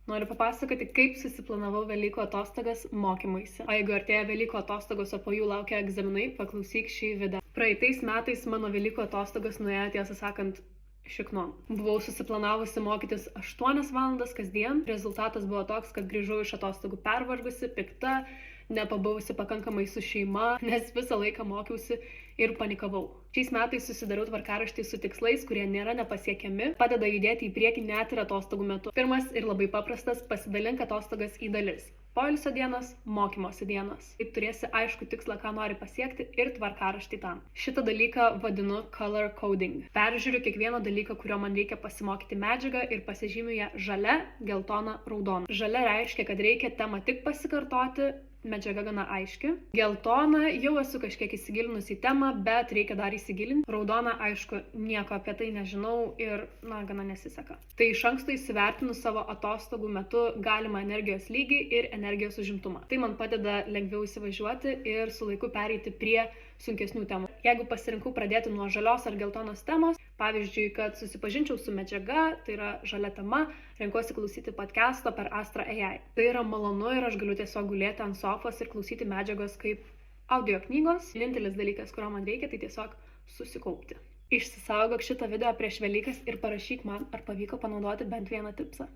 Noriu papasakoti, kaip susiplanavau Velykų atostogas mokymuisi. O jeigu artėja Velykų atostogos, o po jų laukia egzaminai, paklausyk šį video. Praeitais metais mano Velykų atostogos nuėjo, tiesą sakant, šiknon. Buvau susiplanavusi mokytis 8 valandas kasdien. Rezultatas buvo toks, kad grįžau iš atostogų pervargusi, pikta, nepabuvusi pakankamai su šeima, nes visą laiką mokiausi ir panikavau. Šiais metais susidariau tvarkaraštį su tikslais, kurie nėra nepasiekiami, padeda judėti į priekį net ir atostogų metu. Pirmas ir labai paprastas, pasidalink atostogas į dalis. Poilsio dienos, mokymosi dienos. Taip turėsi aišku tikslą, ką nori pasiekti ir tvarkaraštį tam. Šitą dalyką vadinu color coding. Peržiūriu kiekvieną dalyką, kurio man reikia pasimokyti medžiagą ir pasižymiu ją žalia, geltona, raudona. Žalia reiškia, kad reikia temą tik pasikartoti, medžiaga gana aiški. Geltona, jau esu kažkiek įsigilinus į temą, bet reikia dar įsigilinti. Raudona, aišku, nieko apie tai nežinau ir, gana nesiseka. Tai iš anksto įsivertinu savo atostogų metu galimą energijos lygį ir energijos užimtumą. Tai man padeda lengviau įsivažiuoti ir su laiku pereiti prie sunkesnių temų. Jeigu pasirinkau pradėti nuo žalios ar geltonos temos, pavyzdžiui, kad susipažinčiau su medžiaga, tai yra žalia tema, renkuosi klausyti podcast'o per Astra AI. Tai yra malonu ir aš galiu tiesiog gulėti ant sofos ir klausyti medžiagos kaip audio knygos. Vienintelis dalykas, kurio man reikia, tai tiesiog susikaupti. Išsisaugok šitą video prieš Velykas ir parašyk man, ar pavyko panaudoti bent vieną tipsą.